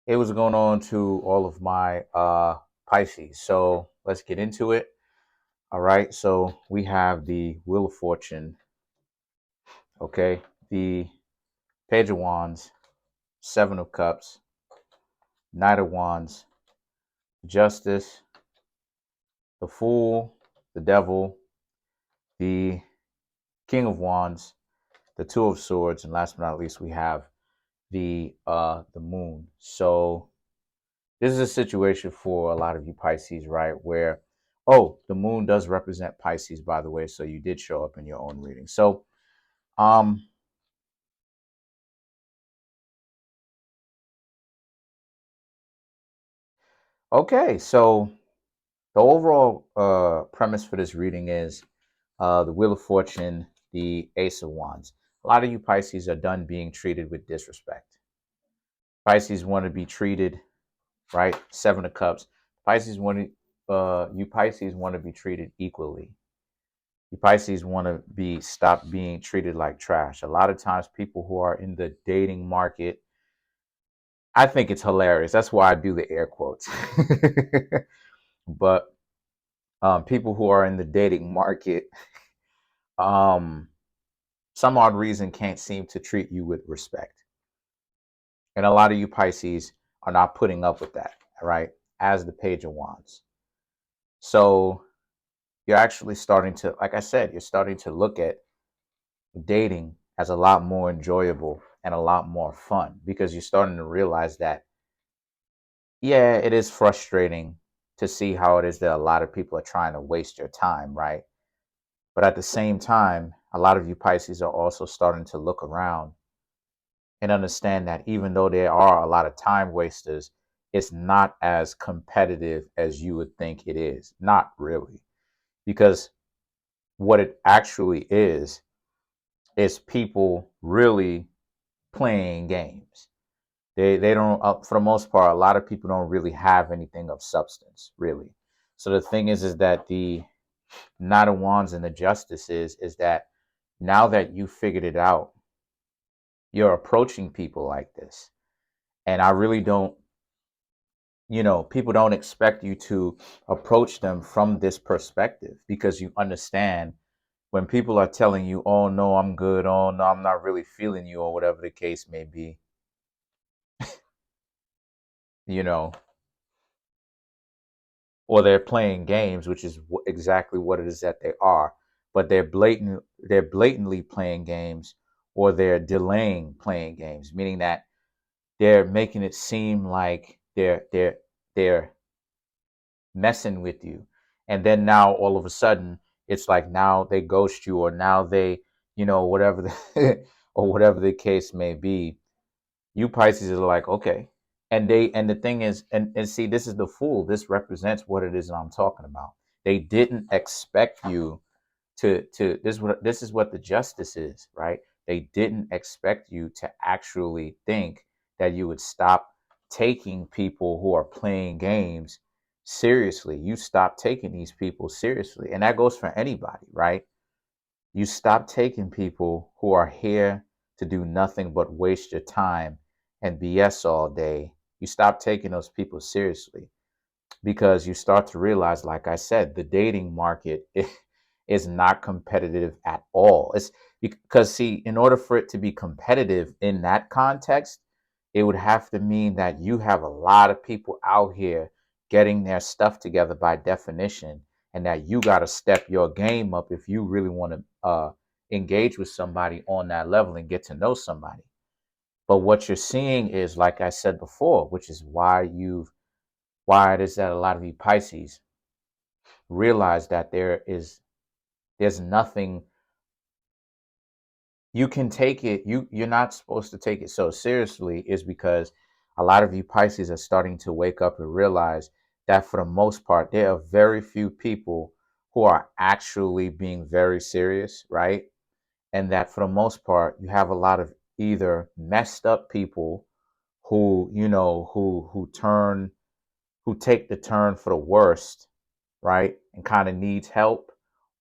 Hey, what's going on to all of my Pisces? So let's get into it. All right. So we have the Wheel of Fortune, okay? The Page of Wands, Seven of Cups, Knight of Wands, Justice, the Fool, the Devil, the King of Wands, the Two of Swords, and last but not least, we have the Moon. So this is a situation for a lot of you Pisces, right? Where, oh, the moon does represent Pisces, by the way. So you did show up in your own reading. So, um, okay. So the overall premise for this reading is the Wheel of Fortune, the Ace of Wands. A lot of you Pisces are done being treated with disrespect. Pisces want to be treated, right? Seven of Cups. Pisces want to, you Pisces want to be treated equally. You Pisces want to be stop being treated like trash. A lot of times, people who are in the dating market, I think it's hilarious. That's why I do the air quotes. But people who are in the dating market, um, some odd reason can't seem to treat you with respect, and a lot of you Pisces are not putting up with that. Right, as the Page of Wands, so you're actually starting to, like I said, you're starting to look at dating as a lot more enjoyable and a lot more fun because you're starting to realize that, yeah, it is frustrating to see how it is that a lot of people are trying to waste your time, right? But at the same time, a lot of you Pisces are also starting to look around and understand that even though there are a lot of time wasters, it's not as competitive as you would think it is. Not really. Because what it actually is people really playing games. They don't, for the most part, a lot of people don't really have anything of substance, really. So the thing is that the Knight of Wands and the Justice is that now that you figured it out, you're approaching people like this. And I really don't, people don't expect you to approach them from this perspective because you understand when people are telling you, oh, no, I'm good. Oh, no, I'm not really feeling you, or whatever the case may be, you know, or they're playing games, which is exactly what it is that they are. But they're blatantly playing games, or they're delaying playing games, meaning that they're making it seem like they're messing with you, and then now all of a sudden it's like now they ghost you, or now they, whatever the or whatever the case may be. You Pisces are like, okay. And the thing is, and see, this is the Fool. This represents what it is that I'm talking about. They didn't expect you to this is what the Justice is, right? They didn't expect you to actually think that you would stop taking people who are playing games seriously. You stop taking these people seriously. And that goes for anybody, right? You stop taking people who are here to do nothing but waste your time and BS all day. You stop taking those people seriously because you start to realize, like I said, the dating market is not competitive at all. It's because, see, in order for it to be competitive in that context, it would have to mean that you have a lot of people out here getting their stuff together by definition, and that you got to step your game up if you really want to engage with somebody on that level and get to know somebody. But what you're seeing is, like I said before, which is why it is that a lot of you Pisces realize that there's nothing you can take it. You're not supposed to take it so seriously, is because a lot of you Pisces are starting to wake up and realize that for the most part there are very few people who are actually being very serious, right? And that for the most part you have a lot of either messed up people who, who take the turn for the worst, right? And kind of needs help,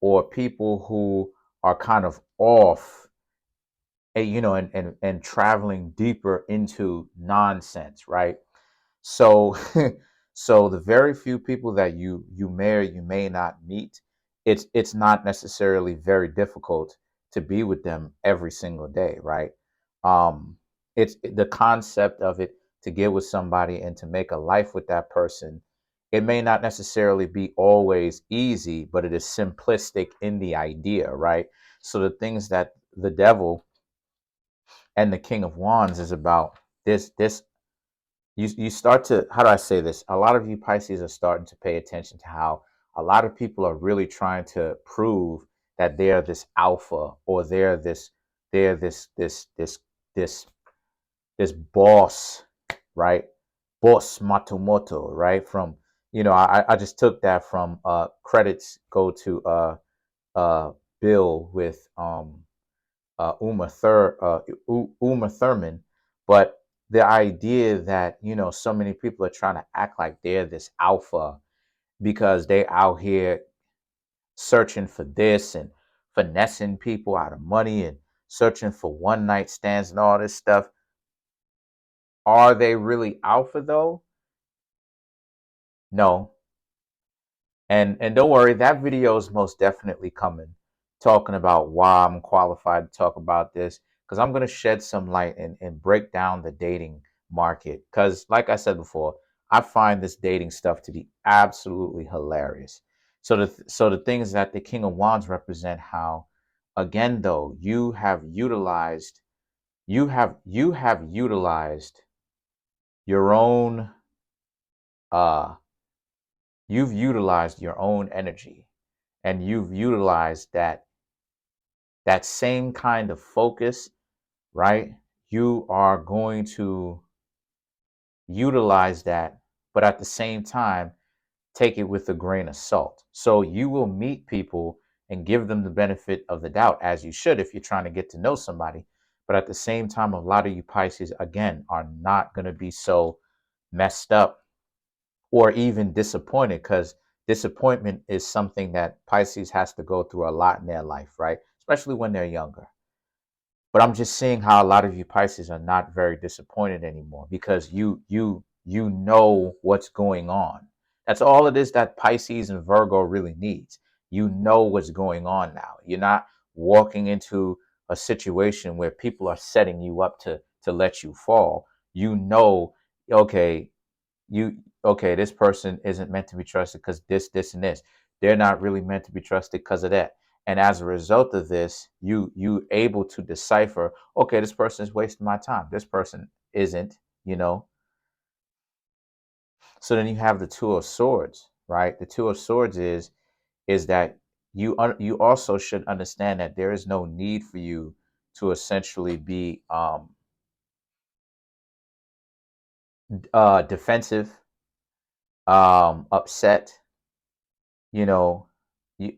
or people who are kind of off, and traveling deeper into nonsense, right? So so the very few people that you may or you may not meet, it's not necessarily very difficult to be with them every single day, right? um it's the concept of it, to get with somebody and to make a life with that person. It may not necessarily be always easy, but it is simplistic in the idea, right? So the things that the devil and the King of Wands is about, this you start to, how do I say this? A lot of you Pisces are starting to pay attention to how a lot of people are really trying to prove that they're this alpha, or they're this this boss, right? Boss Matomoto, right? From, I just took that from credits go to uh Bill with Uma Thurman. But the idea that, so many people are trying to act like they're this alpha because they out here searching for this and finessing people out of money and searching for one night stands and all this stuff. Are they really alpha though? No. And don't worry, that video is most definitely coming, talking about why I'm qualified to talk about this, because I'm going to shed some light and break down the dating market. Because, like I said before, I find this dating stuff to be absolutely hilarious. So the things that the King of Wands represent, how, again, though, you have utilized your own uh you've utilized your own energy, and you've utilized that same kind of focus, right? You are going to utilize that, but at the same time, take it with a grain of salt. So you will meet people and give them the benefit of the doubt, as you should if you're trying to get to know somebody. But at the same time, a lot of you Pisces, again, are not going to be so messed up or even disappointed, because disappointment is something that Pisces has to go through a lot in their life, right? Especially when they're younger. But I'm just seeing how a lot of you Pisces are not very disappointed anymore, because you know what's going on. That's all it is that Pisces and Virgo really needs. You know what's going on now. You're not walking into a situation where people are setting you up to let you fall. You know, okay, you okay, this person isn't meant to be trusted because this and this. They're not really meant to be trusted because of that. And as a result of this, you able to decipher, okay, this person is wasting my time, this person isn't, you know. So then you have the Two of Swords, right? The Two of Swords is that you also should understand that there is no need for you to essentially be defensive, upset, you know.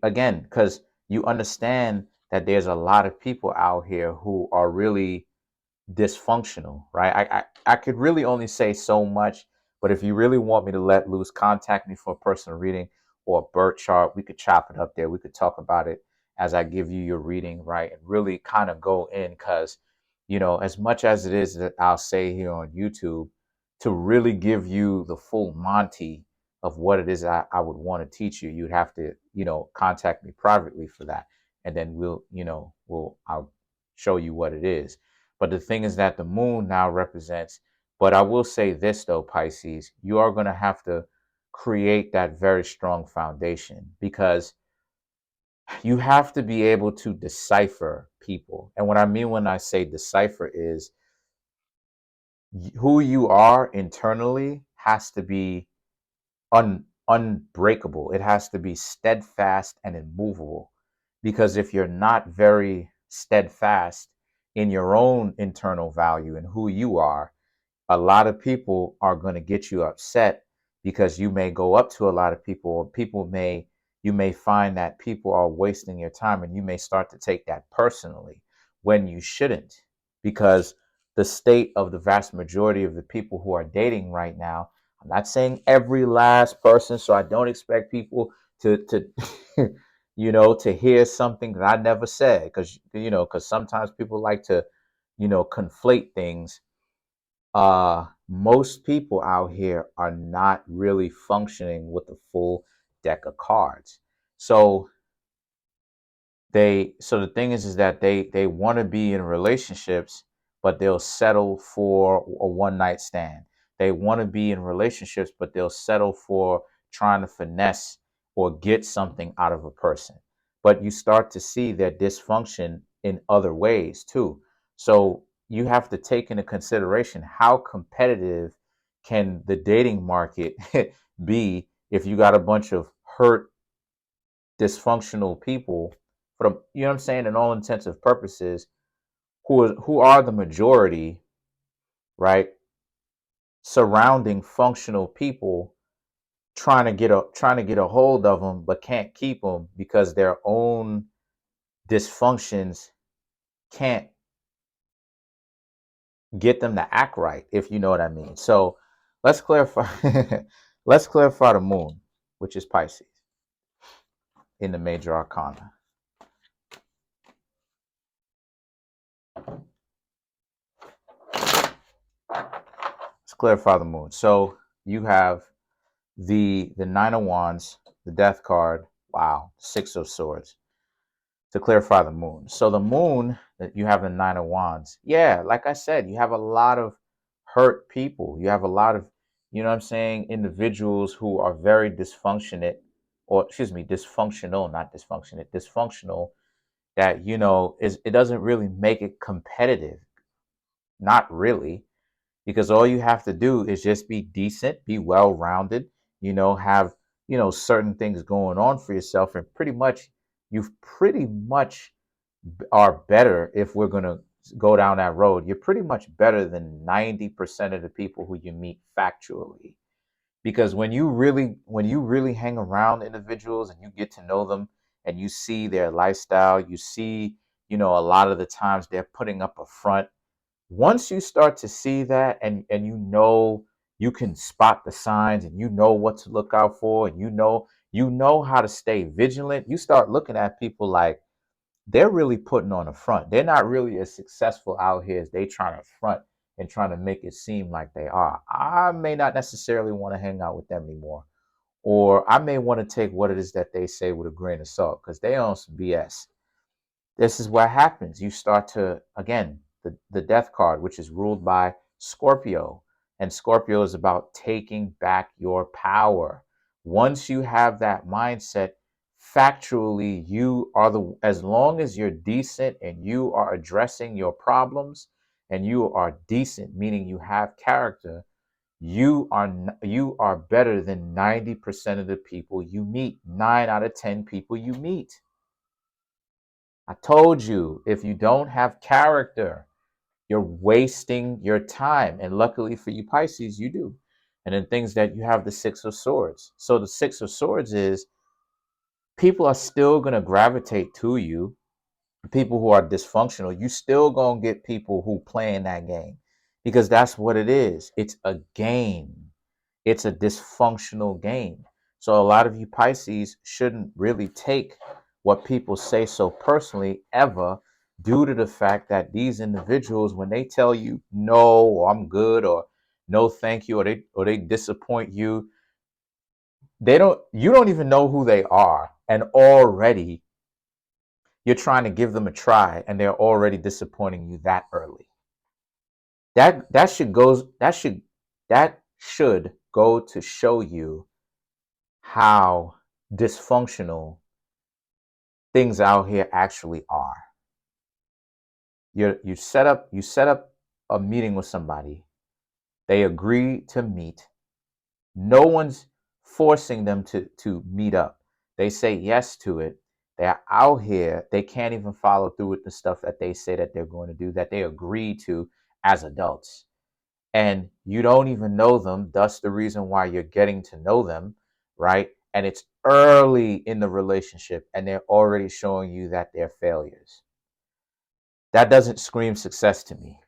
Again, because you understand that there's a lot of people out here who are really dysfunctional, right? I could really only say so much, but if you really want me to let loose, contact me for a personal reading or a birth chart. We could chop it up there. We could talk about it as I give you your reading, right? And really kind of go in, because, as much as it is that I'll say here on YouTube, to really give you the full Monty of what it is I would want to teach you, you'd have to, contact me privately for that. And then I'll show you what it is. But the thing is that the moon now represents, but I will say this though, Pisces, you are going to have to create that very strong foundation, because you have to be able to decipher people. And what I mean when I say decipher is who you are internally has to be unbreakable. It has to be steadfast and immovable. Because if you're not very steadfast in your own internal value and who you are, a lot of people are going to get you upset, because you may go up to a lot of people, or you may find that people are wasting your time, and you may start to take that personally when you shouldn't, because the state of the vast majority of the people who are dating right now, I'm not saying every last person, so I don't expect people to to hear something that I never said, because sometimes people like to conflate things. most people out here are not really functioning with a full deck of cards. So the thing is that they want to be in relationships, but they'll settle for a one night stand. They want to be in relationships, but they'll settle for trying to finesse or get something out of a person. But you start to see their dysfunction in other ways too. So you have to take into consideration how competitive can the dating market be if you got a bunch of hurt, dysfunctional people, from, you know what I'm saying, in all intensive purposes, who are the majority, right? Surrounding functional people, trying to get a hold of them, but can't keep them because their own dysfunctions can't get them to act right, if you know what I mean. So let's clarify. Let's clarify the moon, which is Pisces, in the major arcana. Let's clarify the moon. So you have the Nine of Wands, the Death card. Wow, Six of Swords. To clarify the moon. So the moon that you have the Nine of Wands. Yeah, like I said, you have a lot of hurt people. You have a lot of, you know what I'm saying, individuals who are very dysfunctionate, or excuse me, dysfunctional, not dysfunctionate, dysfunctional, that, you know, is, it doesn't really make it competitive. Not really, because all you have to do is just be decent, be well rounded, you know, have, you know, certain things going on for yourself, and pretty much you've pretty much are better. If we're going to go down that road, you're pretty much better than 90% of the people who you meet factually. Because when you really hang around individuals and you get to know them and you see their lifestyle, you see, you know, a lot of the times they're putting up a front. Once you start to see that, and you know, you can spot the signs, and you know what to look out for, and you know how to stay vigilant, you start looking at people like they're really putting on a front. They're not really as successful out here as they trying to front and trying to make it seem like they are. I may not necessarily want to hang out with them anymore, or I may want to take what it is that they say with a grain of salt, because they own some BS. This is what happens. You start to, again, the death card, which is ruled by Scorpio. And Scorpio is about taking back your power. Once you have that mindset, factually, you are the, as long as you're decent and you are addressing your problems and you are decent, meaning you have character, you are better than 90% of the people you meet. 9 out of 10 people you meet. I told you, if you don't have character, you're wasting your time. And luckily for you Pisces, you do. And then things that you have the Six of Swords. So the Six of Swords is people are still going to gravitate to you. People who are dysfunctional, you still going to get people who play in that game, because that's what it is. It's a game. It's a dysfunctional game. So a lot of you Pisces shouldn't really take what people say so personally ever, due to the fact that these individuals, when they tell you no, or I'm good, or no thank you, or they disappoint you, you don't even know who they are, and already you're trying to give them a try, and they're already disappointing you that early. That should go to show you how dysfunctional things out here actually are. You set up a meeting with somebody. They agree to meet. No one's forcing them to meet up. They say yes to it. They're out here. They can't even follow through with the stuff that they say that they're going to do, that they agree to as adults. And you don't even know them. Thus the reason why you're getting to know them, right? And it's early in the relationship and they're already showing you that they're failures. That doesn't scream success to me.